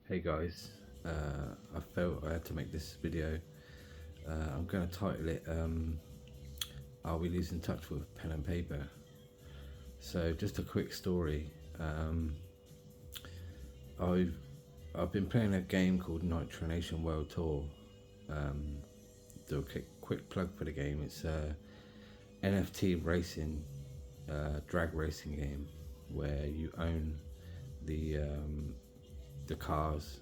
Hey guys, I felt I had to make this video. I'm going to title it Are We Losing Touch with Pen and Paper? So just a quick story. I've been playing a game called Nitro Nation World Tour. Do a quick plug for the game. It's a NFT racing, drag racing game where you own the cars,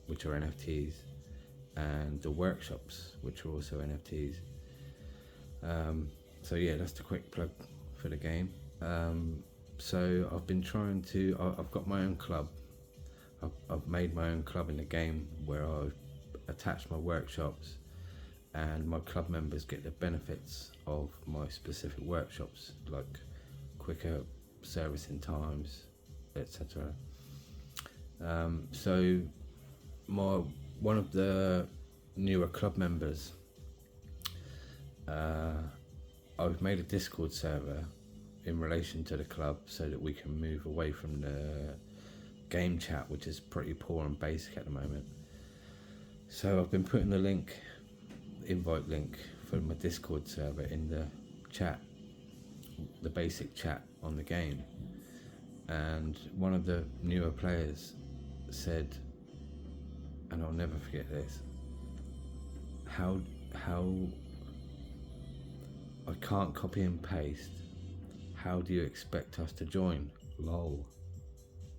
which are NFTs, and the workshops, which are also NFTs. So yeah, that's the quick plug for the game. So I've been trying to. I've got my own club. I've made my own club in the game where I've attached my workshops, and my club members get the benefits of my specific workshops, like quicker servicing times, etc. So one of the newer club members, I've made a Discord server in relation to the club so that we can move away from the game chat, which is pretty poor and basic at the moment. So I've been putting the invite link for my Discord server in the chat, the basic chat on the game. And one of the newer players said, and I'll never forget this, how I can't copy and paste. How do you expect us to join? Lol.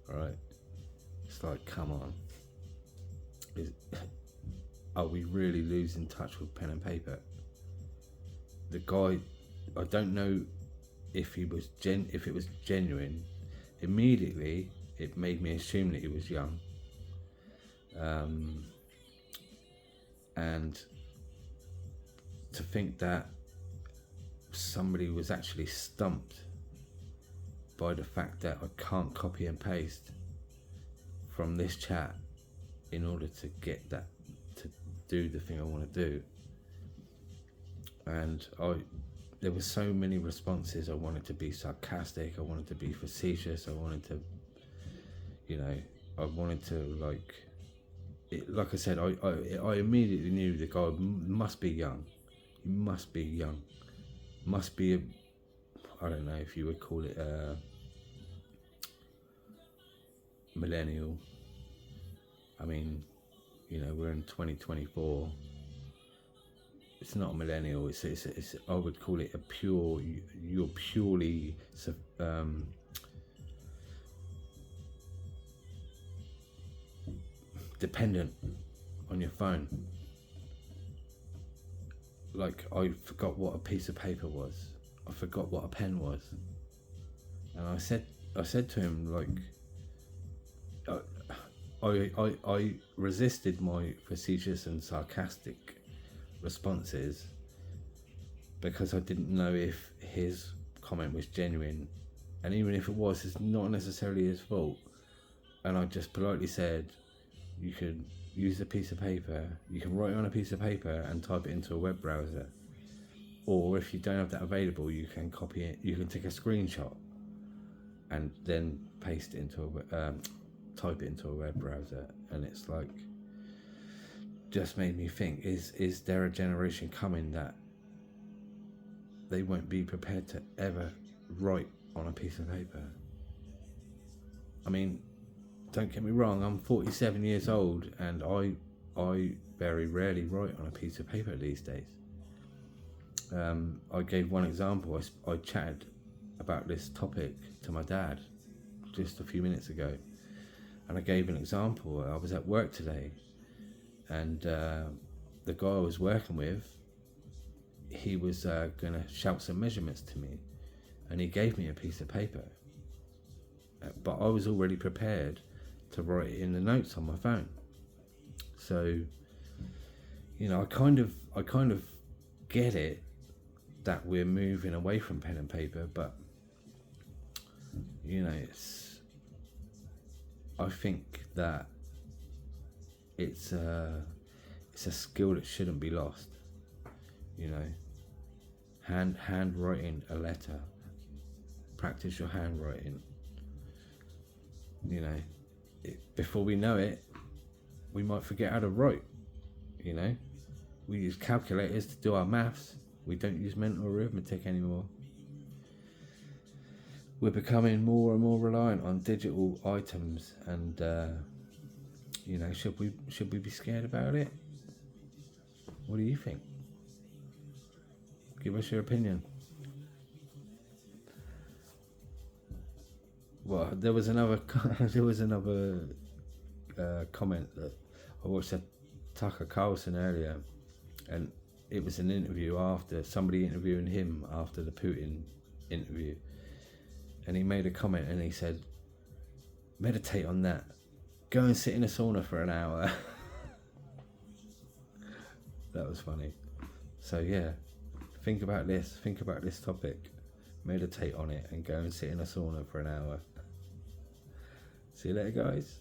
Alright? It's like, come on. Are we really losing touch with pen and paper? The guy, I don't know if it was genuine. Immediately, it made me assume that he was young. And to think that somebody was actually stumped by the fact that I can't copy and paste from this chat in order to get that, to do the thing I want to do. And there were so many responses. I wanted to be sarcastic, I wanted to be facetious, I wanted to, I wanted to like I said, I immediately knew the guy must be young. He must be young. Must be I don't know if you would call it a millennial. I mean, we're in 2024. It's not a millennial. It's I would call it you're purely dependent on your phone. Like, I forgot what a piece of paper was. I forgot what a pen was. And I said to him, like, I resisted my facetious and sarcastic responses because I didn't know if his comment was genuine, and even if it was, it's not necessarily his fault. And I just politely said, you could use a piece of paper, you can write on a piece of paper and type it into a web browser, or if you don't have that available, you can copy it, you can take a screenshot and then paste it into type it into a web browser. And it's like, just made me think, is there a generation coming that they won't be prepared to ever write on a piece of paper? I mean, don't get me wrong, I'm 47 years old and I very rarely write on a piece of paper these days. I gave one example. I chatted about this topic to my dad just a few minutes ago, and I gave an example. I was at work today, and the guy I was working with, he was going to shout some measurements to me, and he gave me a piece of paper, but I was already prepared to write it in the notes on my phone. So, I kind of get it that we're moving away from pen and paper, but I think that it's a skill that shouldn't be lost. Handwriting a letter, practice your handwriting. Before we know it, we might forget how to write. You know, we use calculators to do our maths. We don't use mental arithmetic anymore. We're becoming more and more reliant on digital items, and you know, should we be scared about it? What do you think? Give us your opinion. Well, there was another comment that I watched a Tucker Carlson earlier, and it was an interview after somebody interviewing him after the Putin interview, and he made a comment and he said, meditate on that, go and sit in a sauna for an hour. That was funny. So yeah, think about this topic, meditate on it, and go and sit in a sauna for an hour. See you later, guys.